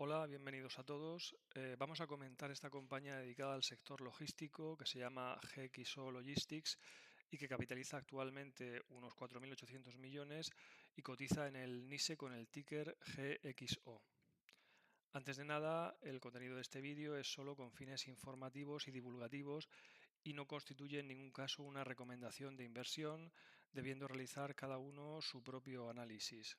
Hola, bienvenidos a todos. Vamos a comentar esta compañía dedicada al sector logístico que se llama GXO Logistics y que capitaliza actualmente unos 4.800 millones y cotiza en el NYSE con el ticker GXO. Antes de nada, el contenido de este vídeo es solo con fines informativos y divulgativos y no constituye en ningún caso una recomendación de inversión, debiendo realizar cada uno su propio análisis.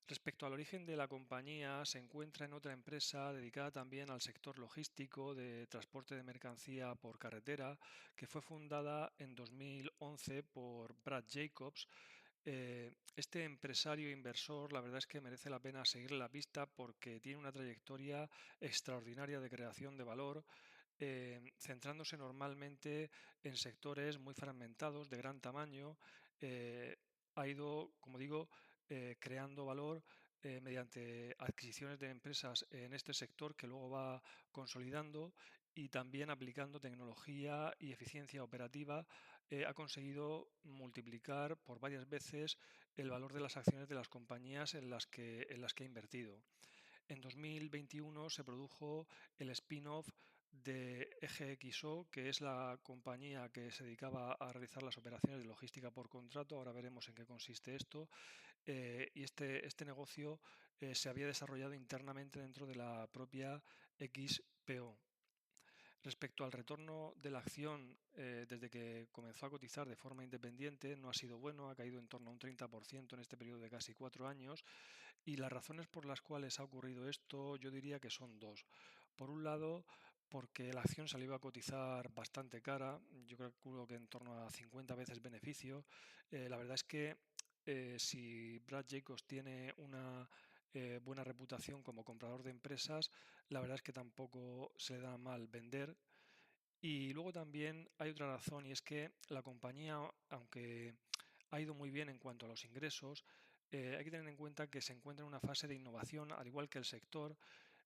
Respecto al origen de la compañía, se encuentra en otra empresa dedicada también al sector logístico de transporte de mercancía por carretera, que fue fundada en 2011 por Brad Jacobs. Este empresario inversor, la verdad es que merece la pena seguirle la pista porque tiene una trayectoria extraordinaria de creación de valor, centrándose normalmente en sectores muy fragmentados, de gran tamaño. eh, ha ido, como digo, creando valor mediante adquisiciones de empresas en este sector que luego va consolidando y también aplicando tecnología y eficiencia operativa. Ha conseguido multiplicar por varias veces el valor de las acciones de las compañías en las que ha invertido. En 2021 se produjo el spin-off de EGXO, que es la compañía que se dedicaba a realizar las operaciones de logística por contrato. Ahora veremos en qué consiste esto. Y este negocio se había desarrollado internamente dentro de la propia XPO. Respecto al retorno de la acción, desde que comenzó a cotizar de forma independiente, no ha sido bueno, ha caído en torno a un 30% en este periodo de casi 4 años. Y las razones por las cuales ha ocurrido esto, yo diría que son dos. Por un lado, porque la acción se le iba a cotizar bastante cara, yo calculo que en torno a 50 veces beneficio. La verdad es que si Brad Jacobs tiene una buena reputación como comprador de empresas, la verdad es que tampoco se le da mal vender. Y luego también hay otra razón y es que la compañía, aunque ha ido muy bien en cuanto a los ingresos, hay que tener en cuenta que se encuentra en una fase de innovación, al igual que el sector,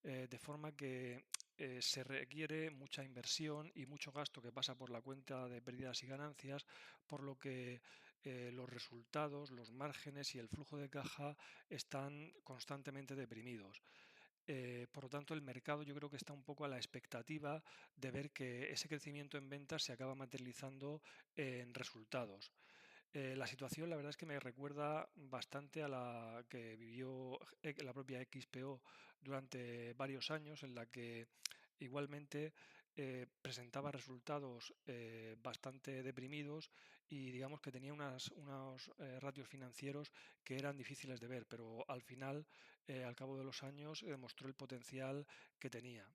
de forma que se requiere mucha inversión y mucho gasto que pasa por la cuenta de pérdidas y ganancias, por lo que los resultados, los márgenes y el flujo de caja están constantemente deprimidos. Por lo tanto, el mercado yo creo que está un poco a la expectativa de ver que ese crecimiento en ventas se acaba materializando en resultados. La situación, la verdad es que me recuerda bastante a la que vivió la propia XPO durante varios años, en la que igualmente presentaba resultados bastante deprimidos y digamos que tenía unos ratios financieros que eran difíciles de ver, pero al final, al cabo de los años, demostró el potencial que tenía.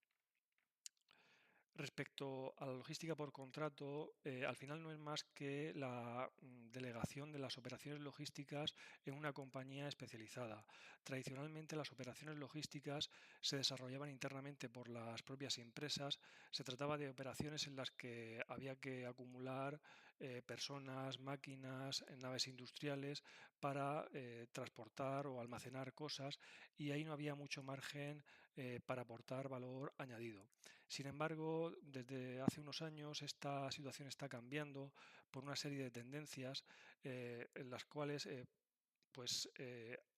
Respecto a la logística por contrato, al final no es más que la delegación de las operaciones logísticas en una compañía especializada. Tradicionalmente las operaciones logísticas se desarrollaban internamente por las propias empresas. Se trataba de operaciones en las que había que acumular personas, máquinas, naves industriales para transportar o almacenar cosas y ahí no había mucho margen para aportar valor añadido. Sin embargo, desde hace unos años esta situación está cambiando por una serie de tendencias en las cuales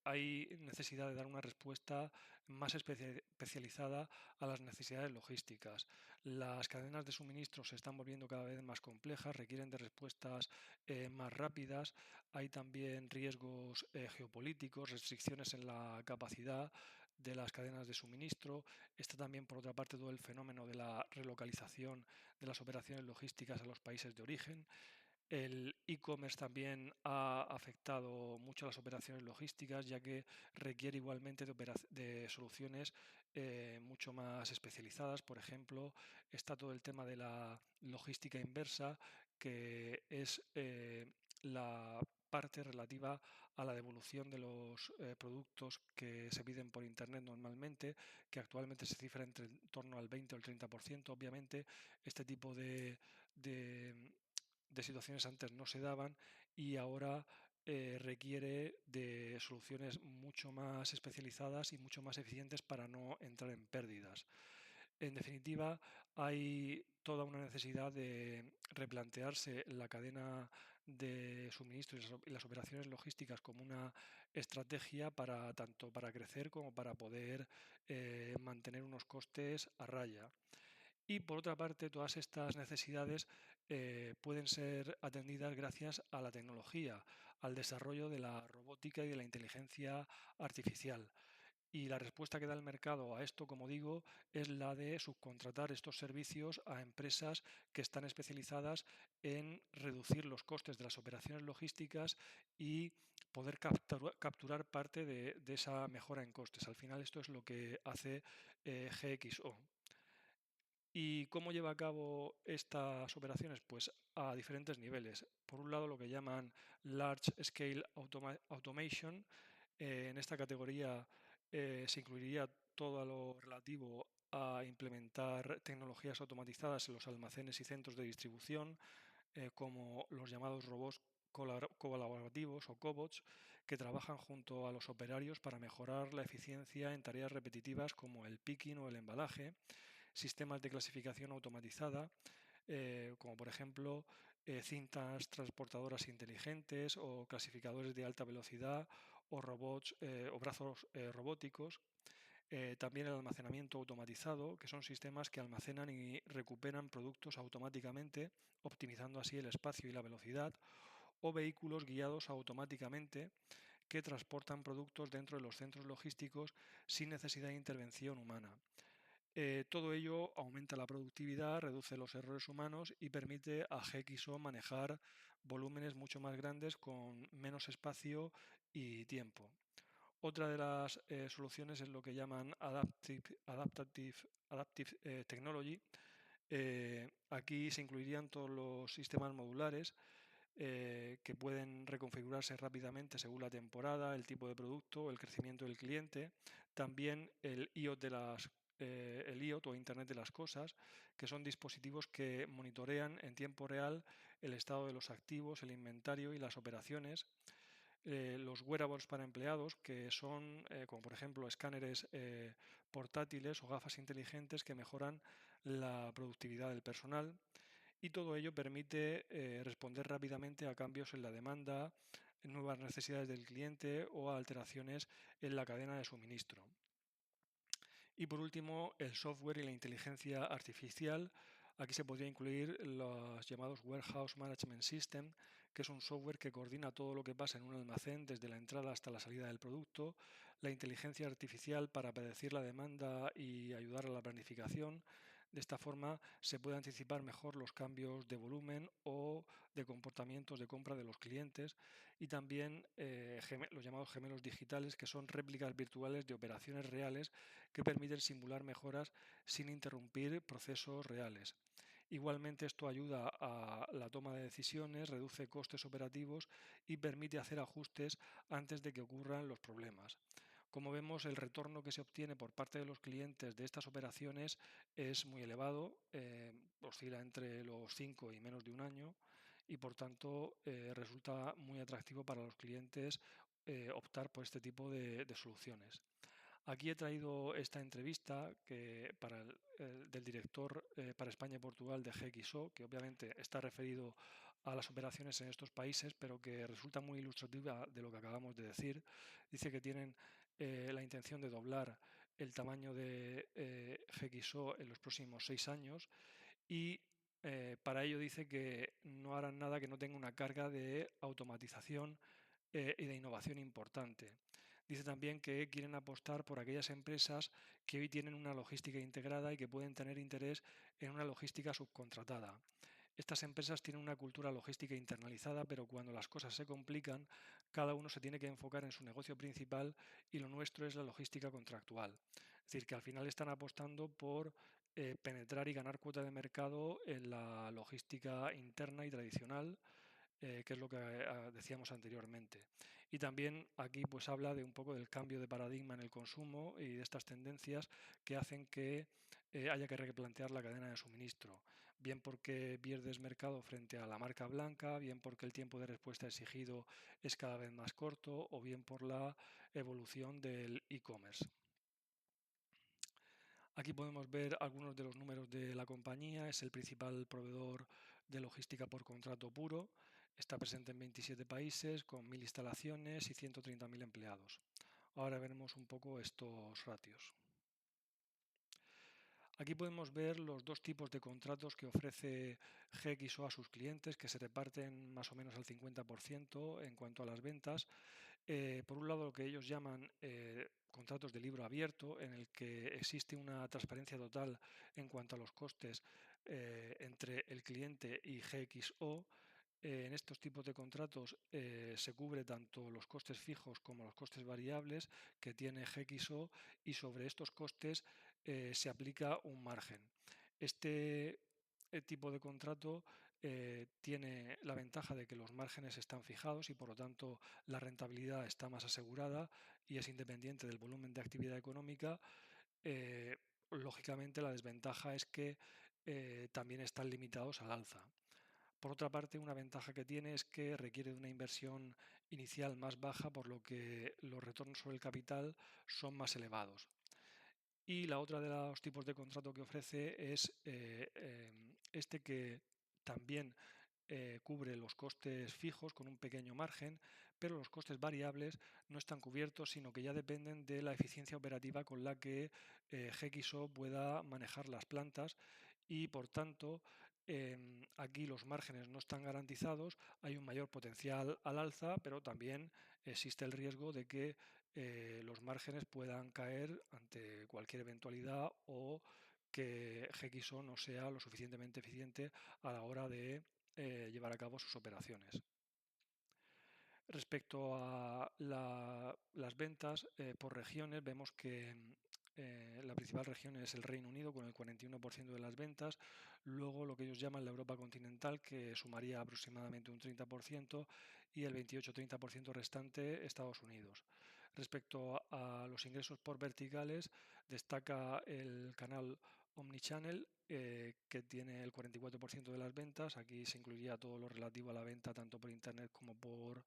hay necesidad de dar una respuesta más especializada a las necesidades logísticas. Las cadenas de suministro se están volviendo cada vez más complejas, requieren de respuestas más rápidas. Hay también riesgos geopolíticos, restricciones en la capacidad de las cadenas de suministro. Está también, por otra parte, todo el fenómeno de la relocalización de las operaciones logísticas a los países de origen. El e-commerce también ha afectado mucho a las operaciones logísticas, ya que requiere igualmente de soluciones mucho más especializadas. Por ejemplo, está todo el tema de la logística inversa, que es la parte relativa a la devolución de los productos que se piden por Internet normalmente, que actualmente se cifra entre en torno al 20 o el 30%. Obviamente, este tipo de de situaciones antes no se daban y ahora requiere de soluciones mucho más especializadas y mucho más eficientes para no entrar en pérdidas. En definitiva, hay toda una necesidad de replantearse la cadena de suministro y las operaciones logísticas como una estrategia para tanto para crecer como para poder mantener unos costes a raya. Y por otra parte, todas estas necesidades pueden ser atendidas gracias a la tecnología, al desarrollo de la robótica y de la inteligencia artificial. Y la respuesta que da el mercado a esto, como digo, es la de subcontratar estos servicios a empresas que están especializadas en reducir los costes de las operaciones logísticas y poder capturar parte de esa mejora en costes. Al final esto es lo que hace GXO. ¿Y cómo lleva a cabo estas operaciones? Pues a diferentes niveles. Por un lado, lo que llaman Large Scale Automation. En esta categoría se incluiría todo lo relativo a implementar tecnologías automatizadas en los almacenes y centros de distribución, como los llamados robots colaborativos o cobots, que trabajan junto a los operarios para mejorar la eficiencia en tareas repetitivas como el picking o el embalaje, sistemas de clasificación automatizada, como por ejemplo cintas transportadoras inteligentes o clasificadores de alta velocidad o robots o brazos robóticos. También el almacenamiento automatizado, que son sistemas que almacenan y recuperan productos automáticamente, optimizando así el espacio y la velocidad, o vehículos guiados automáticamente que transportan productos dentro de los centros logísticos sin necesidad de intervención humana. Todo ello aumenta la productividad, reduce los errores humanos y permite a GXO manejar volúmenes mucho más grandes con menos espacio y tiempo. Otra de las soluciones es lo que llaman Adaptive Technology. Aquí se incluirían todos los sistemas modulares que pueden reconfigurarse rápidamente según la temporada, el tipo de producto, el crecimiento del cliente. También el IoT el IoT o Internet de las Cosas, que son dispositivos que monitorean en tiempo real el estado de los activos, el inventario y las operaciones. Los wearables para empleados, que son, como por ejemplo, escáneres portátiles o gafas inteligentes que mejoran la productividad del personal. Y todo ello permite responder rápidamente a cambios en la demanda, en nuevas necesidades del cliente o a alteraciones en la cadena de suministro. Y por último, el software y la inteligencia artificial. Aquí se podría incluir los llamados Warehouse Management System, que es un software que coordina todo lo que pasa en un almacén desde la entrada hasta la salida del producto, la inteligencia artificial para predecir la demanda y ayudar a la planificación. De esta forma se puede anticipar mejor los cambios de volumen o de comportamientos de compra de los clientes, y también los llamados gemelos digitales, que son réplicas virtuales de operaciones reales que permiten simular mejoras sin interrumpir procesos reales. Igualmente, esto ayuda a la toma de decisiones, reduce costes operativos y permite hacer ajustes antes de que ocurran los problemas. Como vemos, el retorno que se obtiene por parte de los clientes de estas operaciones es muy elevado, oscila entre los 5 y menos de un año, y por tanto resulta muy atractivo para los clientes optar por este tipo de soluciones. Aquí he traído esta entrevista del director para España y Portugal de GXO, que obviamente está referido a las operaciones en estos países, pero que resulta muy ilustrativa de lo que acabamos de decir. Dice que tienen la intención de doblar el tamaño de GXO en los próximos 6 años, y para ello dice que no harán nada que no tenga una carga de automatización y de innovación importante. Dice también que quieren apostar por aquellas empresas que hoy tienen una logística integrada y que pueden tener interés en una logística subcontratada. Estas empresas tienen una cultura logística internalizada, pero cuando las cosas se complican, cada uno se tiene que enfocar en su negocio principal, y lo nuestro es la logística contractual. Es decir, que al final están apostando por penetrar y ganar cuota de mercado en la logística interna y tradicional, que es lo que decíamos anteriormente. Y también aquí pues habla de un poco del cambio de paradigma en el consumo y de estas tendencias que hacen que haya que replantear la cadena de suministro, bien porque pierdes mercado frente a la marca blanca, bien porque el tiempo de respuesta exigido es cada vez más corto, o bien por la evolución del e-commerce. Aquí podemos ver algunos de los números de la compañía. Es el principal proveedor de logística por contrato puro. Está presente en 27 países con 1.000 instalaciones y 130.000 empleados. Ahora veremos un poco estos ratios. Aquí podemos ver los dos tipos de contratos que ofrece GXO a sus clientes, que se reparten más o menos al 50% en cuanto a las ventas. Por un lado, lo que ellos llaman contratos de libro abierto, en el que existe una transparencia total en cuanto a los costes entre el cliente y GXO. En estos tipos de contratos se cubre tanto los costes fijos como los costes variables que tiene GXO, y sobre estos costes se aplica un margen. Este tipo de contrato tiene la ventaja de que los márgenes están fijados y por lo tanto la rentabilidad está más asegurada y es independiente del volumen de actividad económica. Eh, Lógicamente, la desventaja es que también están limitados al alza. Por otra parte, una ventaja que tiene es que requiere de una inversión inicial más baja, por lo que los retornos sobre el capital son más elevados. Y la otra de los tipos de contrato que ofrece es este, que también cubre los costes fijos con un pequeño margen, pero los costes variables no están cubiertos, sino que ya dependen de la eficiencia operativa con la que GXO pueda manejar las plantas, y por tanto aquí los márgenes no están garantizados, hay un mayor potencial al alza, pero también existe el riesgo de que los márgenes puedan caer ante cualquier eventualidad, o que GXO no sea lo suficientemente eficiente a la hora de llevar a cabo sus operaciones. Respecto a las ventas por regiones, vemos que la principal región es el Reino Unido con el 41% de las ventas, luego lo que ellos llaman la Europa continental, que sumaría aproximadamente un 30%, y el 28-30% restante Estados Unidos. Respecto a los ingresos por verticales, destaca el canal Omnichannel, que tiene el 44% de las ventas. Aquí se incluiría todo lo relativo a la venta tanto por Internet como por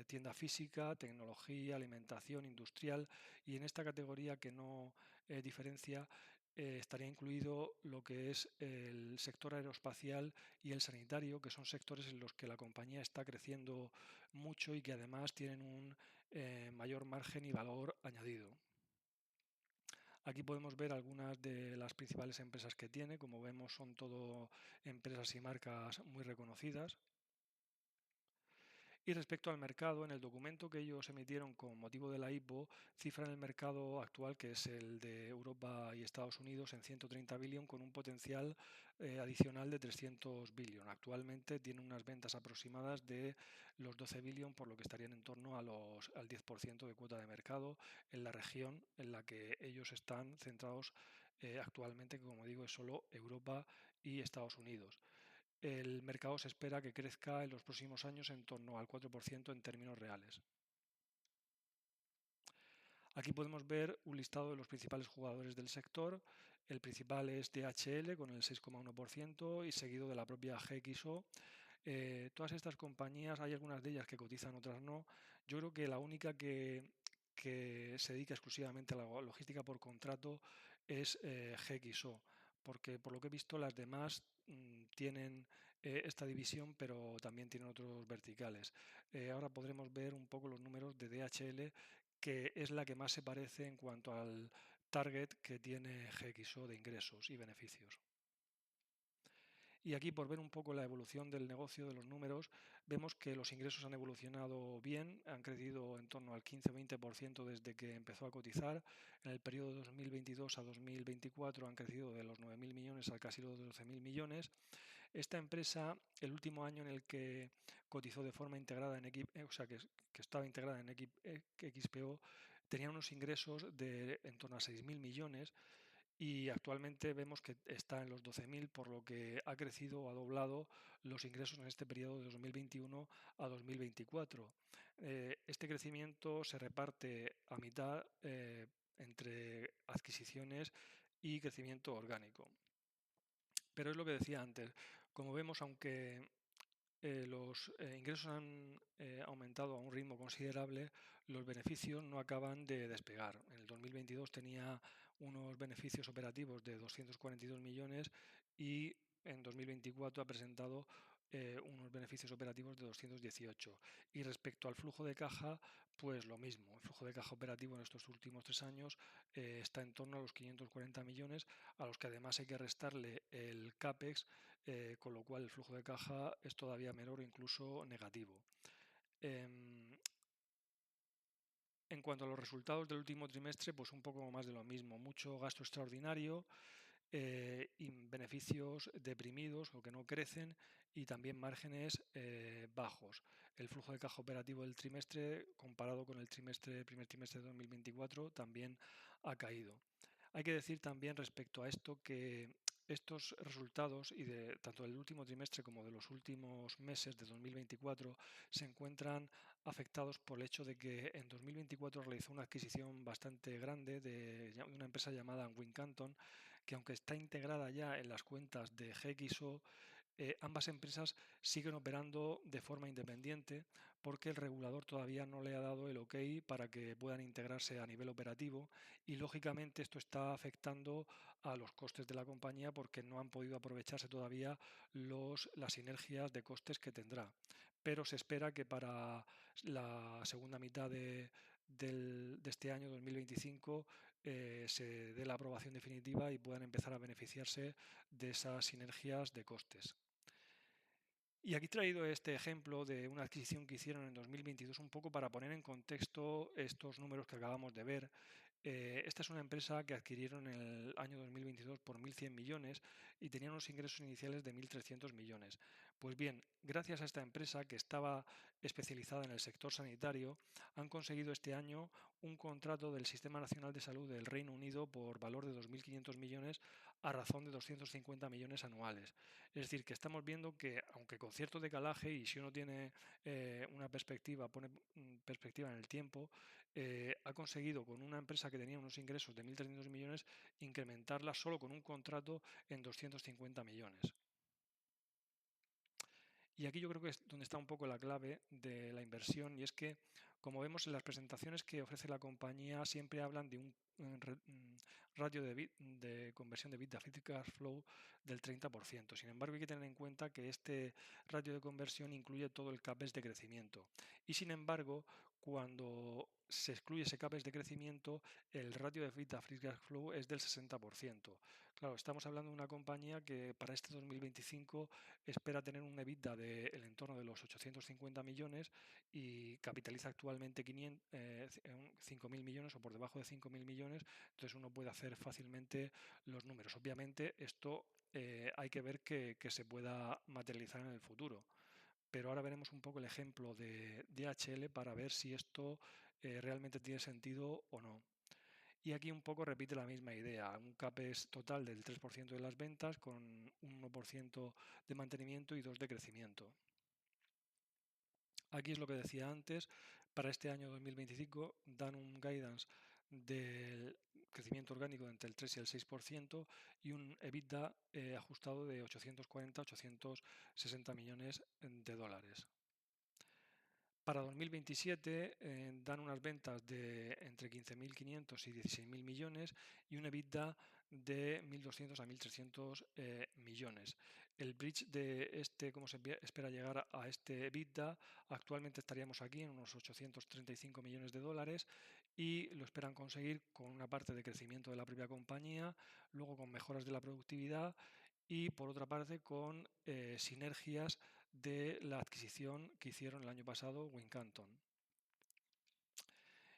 tienda física, tecnología, alimentación, industrial, y en esta categoría que no diferencia estaría incluido lo que es el sector aeroespacial y el sanitario, que son sectores en los que la compañía está creciendo mucho y que además tienen un mayor margen y valor añadido. Aquí podemos ver algunas de las principales empresas que tiene. Como vemos, son todo empresas y marcas muy reconocidas. Y respecto al mercado, en el documento que ellos emitieron con motivo de la IPO, cifran el mercado actual, que es el de Europa y Estados Unidos, en 130 billion, con un potencial adicional de 300 billion. Actualmente tiene unas ventas aproximadas de los 12 billion, por lo que estarían en torno al 10% de cuota de mercado en la región en la que ellos están centrados actualmente, que como digo es solo Europa y Estados Unidos. El mercado se espera que crezca en los próximos años en torno al 4% en términos reales. Aquí podemos ver un listado de los principales jugadores del sector. El principal es DHL con el 6,1% y seguido de la propia GXO. Todas estas compañías, hay algunas de ellas que cotizan, otras no. Yo creo que la única que se dedica exclusivamente a la logística por contrato es GXO, porque por lo que he visto las demás tienen esta división, pero también tienen otros verticales. Ahora podremos ver un poco los números de DHL, que es la que más se parece en cuanto al target que tiene GXO de ingresos y beneficios. Y aquí, por ver un poco la evolución del negocio, de los números, vemos que los ingresos han evolucionado bien, han crecido en torno al 15 o 20% desde que empezó a cotizar. En el periodo de 2022 a 2024 han crecido de los 9.000 millones a casi los 12.000 millones. Esta empresa, el último año en el que cotizó de forma integrada en o sea, que estaba integrada en XPO, tenía unos ingresos de en torno a 6.000 millones, y actualmente vemos que está en los 12.000, por lo que ha crecido o ha doblado los ingresos en este periodo de 2021 a 2024. Este crecimiento se reparte a mitad entre adquisiciones y crecimiento orgánico. Pero es lo que decía antes, como vemos, aunque los ingresos han aumentado a un ritmo considerable, los beneficios no acaban de despegar. En el 2022 tenía unos beneficios operativos de 242 millones y en 2024 ha presentado unos beneficios operativos de 218. Y respecto al flujo de caja, pues lo mismo. El flujo de caja operativo en estos últimos 3 años está en torno a los 540 millones, a los que además hay que restarle el CAPEX, con lo cual el flujo de caja es todavía menor o incluso negativo. Em, en cuanto a los resultados del último trimestre, pues un poco más de lo mismo. Mucho gasto extraordinario, y beneficios deprimidos o que no crecen, y también márgenes bajos. El flujo de caja operativo del trimestre comparado con el primer trimestre de 2024 también ha caído. Hay que decir también respecto a esto que estos resultados, y de tanto del último trimestre como de los últimos meses de 2024, se encuentran afectados por el hecho de que en 2024 realizó una adquisición bastante grande de una empresa llamada Wincanton, que aunque está integrada ya en las cuentas de GXO, ambas empresas siguen operando de forma independiente porque el regulador todavía no le ha dado el ok para que puedan integrarse a nivel operativo, y lógicamente esto está afectando a los costes de la compañía porque no han podido aprovecharse todavía las sinergias de costes que tendrá. Pero se espera que para la segunda mitad de este año 2025 se dé la aprobación definitiva y puedan empezar a beneficiarse de esas sinergias de costes. Y aquí he traído este ejemplo de una adquisición que hicieron en 2022 un poco para poner en contexto estos números que acabamos de ver. Esta es una empresa que adquirieron en el año 2022 por 1.100 millones y tenía unos ingresos iniciales de 1.300 millones. Pues bien, gracias a esta empresa que estaba especializada en el sector sanitario, han conseguido este año un contrato del Sistema Nacional de Salud del Reino Unido por valor de 2.500 millones a razón de 250 millones anuales. Es decir, que estamos viendo que, aunque con cierto decalaje, y si uno tiene una perspectiva, pone perspectiva en el tiempo, ha conseguido con una empresa que tenía unos ingresos de 1.300 millones incrementarla solo con un contrato en 250 millones. Y aquí yo creo que es donde está un poco la clave de la inversión, y es que, como vemos en las presentaciones que ofrece la compañía, siempre hablan de un ratio de conversión de EBITDA a free cash flow del 30%. Sin embargo, hay que tener en cuenta que este ratio de conversión incluye todo el CAPEX de crecimiento. Y sin embargo, cuando se excluye ese CAPEX de crecimiento, el ratio de EBITDA a free cash flow es del 60%. Claro, estamos hablando de una compañía que para este 2025 espera tener un EBITDA del entorno de los 850 millones y capitaliza actualmente 5.000 millones o por debajo de 5.000 millones. Entonces uno puede hacer fácilmente los números. Obviamente esto hay que ver que se pueda materializar en el futuro. Pero ahora veremos un poco el ejemplo de DHL para ver si esto realmente tiene sentido o no. Y aquí un poco repite la misma idea, un CAPEX total del 3% de las ventas con un 1% de mantenimiento y 2% de crecimiento. Aquí es lo que decía antes, para este año 2025 dan un guidance del crecimiento orgánico entre el 3 y el 6% y un EBITDA ajustado de 840-860 millones de dólares. Para 2027 dan unas ventas de entre 15.500 y 16.000 millones y un EBITDA de 1.200 a 1.300 millones. El bridge de cómo se espera llegar a este EBITDA, actualmente estaríamos aquí en unos 835 millones de dólares, y lo esperan conseguir con una parte de crecimiento de la propia compañía, luego con mejoras de la productividad y por otra parte con sinergias de la adquisición que hicieron el año pasado Wincanton.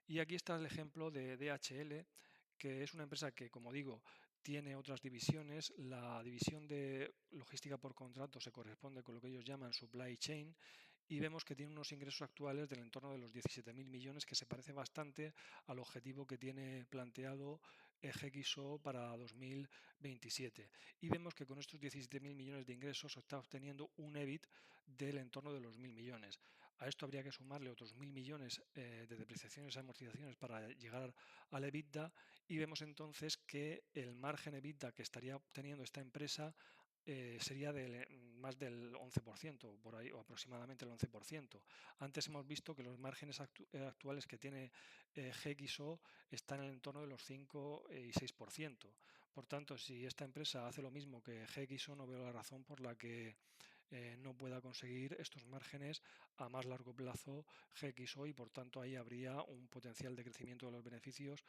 Y aquí está el ejemplo de DHL, que es una empresa que, como digo, tiene otras divisiones. La división de logística por contrato se corresponde con lo que ellos llaman supply chain, y vemos que tiene unos ingresos actuales del entorno de los 17.000 millones, que se parece bastante al objetivo que tiene planteado GXO para 2027. Y vemos que con estos 17.000 millones de ingresos se está obteniendo un EBIT del entorno de los 1.000 millones. A esto habría que sumarle otros 1.000 millones de depreciaciones y amortizaciones para llegar al EBITDA, y vemos entonces que el margen EBITDA que estaría obteniendo esta empresa sería más del 11%, por ahí, o aproximadamente el 11%. Antes hemos visto que los márgenes actuales que tiene GXO están en el entorno de los 5 y 6%. Por tanto, si esta empresa hace lo mismo que GXO, no veo la razón por la que no pueda conseguir estos márgenes a más largo plazo GXO, y por tanto ahí habría un potencial de crecimiento de los beneficios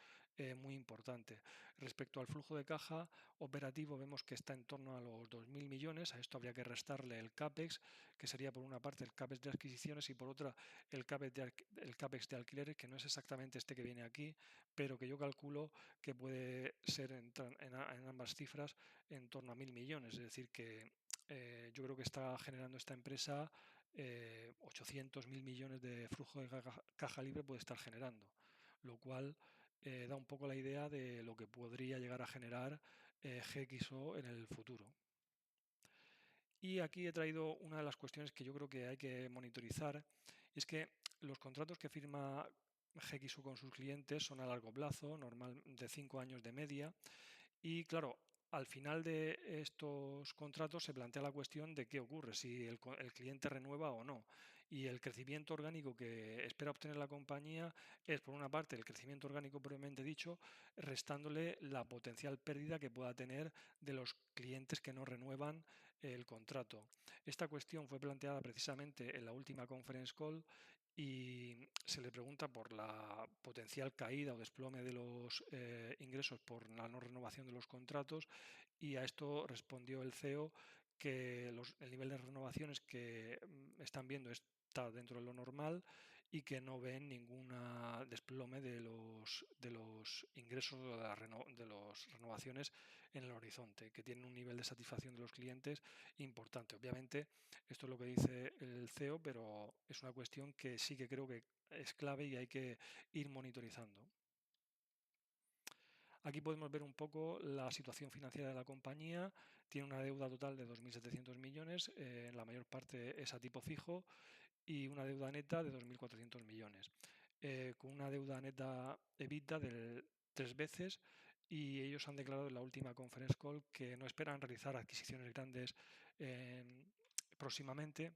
muy importante. Respecto al flujo de caja operativo, vemos que está en torno a los 2.000 millones. A esto habría que restarle el CAPEX, que sería por una parte el CAPEX de adquisiciones y por otra el CAPEX de alquileres, que no es exactamente este que viene aquí, pero que yo calculo que puede ser en ambas cifras en torno a 1.000 millones. Es decir, que yo creo que está generando esta empresa 800.000 millones de flujo de caja libre puede estar generando, lo cual da un poco la idea de lo que podría llegar a generar GXO en el futuro. Y aquí he traído una de las cuestiones que yo creo que hay que monitorizar, y es que los contratos que firma GXO con sus clientes son a largo plazo, normal de 5 años de media, y claro, al final de estos contratos se plantea la cuestión de qué ocurre, si el cliente renueva o no. Y el crecimiento orgánico que espera obtener la compañía es, por una parte, el crecimiento orgánico propiamente dicho, restándole la potencial pérdida que pueda tener de los clientes que no renuevan el contrato. Esta cuestión fue planteada precisamente en la última conference call, y se le pregunta por la potencial caída o desplome de los ingresos por la no renovación de los contratos, y a esto respondió el CEO que el nivel de renovaciones que están viendo está dentro de lo normal y que no ven ningún desplome de los ingresos de las renovaciones en el horizonte, que tienen un nivel de satisfacción de los clientes importante. Obviamente, esto es lo que dice el CEO, pero es una cuestión que sí que creo que es clave y hay que ir monitorizando. Aquí podemos ver un poco la situación financiera de la compañía. Tiene una deuda total de 2.700 millones, la mayor parte es a tipo fijo, y una deuda neta de 2.400 millones, con una deuda neta EBITDA de 3 veces, y ellos han declarado en la última conference call que no esperan realizar adquisiciones grandes próximamente,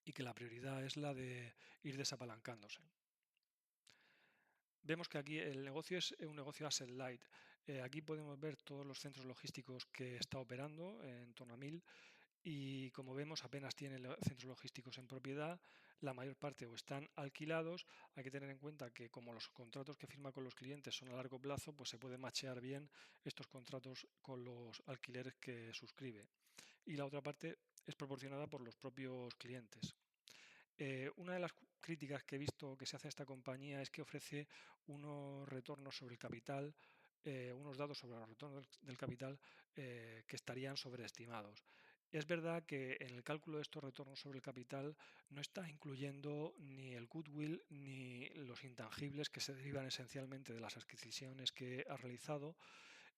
y que la prioridad es la de ir desapalancándose. Vemos que aquí el negocio es un negocio asset light. Aquí podemos ver todos los centros logísticos que está operando, en torno a 1.000, y como vemos apenas tiene centros logísticos en propiedad, la mayor parte o están alquilados. Hay que tener en cuenta que como los contratos que firma con los clientes son a largo plazo, pues se puede machear bien estos contratos con los alquileres que suscribe. Y la otra parte es proporcionada por los propios clientes. Una de las críticas que he visto que se hace a esta compañía es que ofrece unos retornos sobre el capital, unos datos sobre los retornos del capital que estarían sobreestimados. Es verdad que en el cálculo de estos retornos sobre el capital no está incluyendo ni el goodwill ni los intangibles que se derivan esencialmente de las adquisiciones que ha realizado,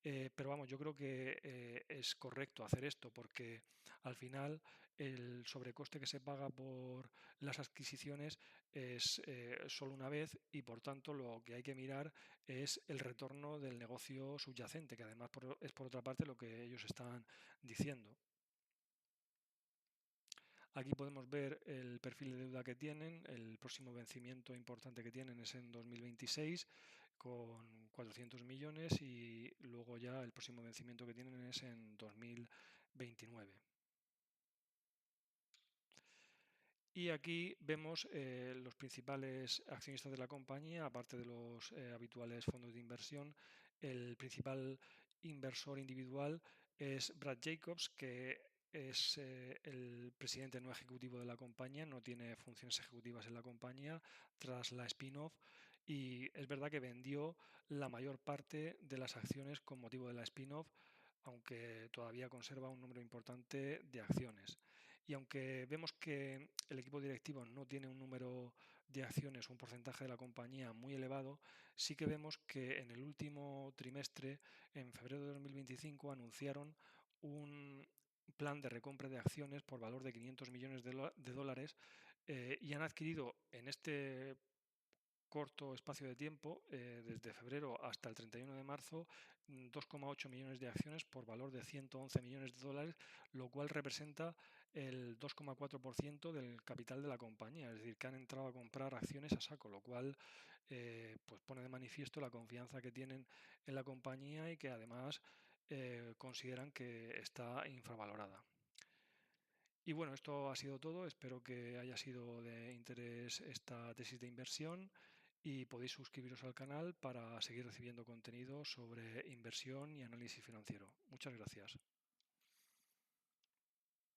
pero vamos, yo creo que es correcto hacer esto, porque al final el sobrecoste que se paga por las adquisiciones es solo una vez, y por tanto lo que hay que mirar es el retorno del negocio subyacente, que además es por otra parte lo que ellos están diciendo. Aquí podemos ver el perfil de deuda que tienen. El próximo vencimiento importante que tienen es en 2026 con 400 millones, y luego ya el próximo vencimiento que tienen es en 2029. Y aquí vemos los principales accionistas de la compañía, aparte de los habituales fondos de inversión. El principal inversor individual es Brad Jacobs, que es el presidente no ejecutivo de la compañía, no tiene funciones ejecutivas en la compañía tras la spin-off, y es verdad que vendió la mayor parte de las acciones con motivo de la spin-off, aunque todavía conserva un número importante de acciones. Y aunque vemos que el equipo directivo no tiene un número de acciones, un porcentaje de la compañía muy elevado, sí que vemos que en el último trimestre, en febrero de 2025, anunciaron un plan de recompra de acciones por valor de 500 millones de dólares, y han adquirido en este corto espacio de tiempo, desde febrero hasta el 31 de marzo, 2,8 millones de acciones por valor de 111 millones de dólares, lo cual representa el 2,4% del capital de la compañía. Es decir, que han entrado a comprar acciones a saco, lo cual pues pone de manifiesto la confianza que tienen en la compañía, y que además consideran que está infravalorada. Y bueno, esto ha sido todo. Espero que haya sido de interés esta tesis de inversión y podéis suscribiros al canal para seguir recibiendo contenido sobre inversión y análisis financiero. Muchas gracias.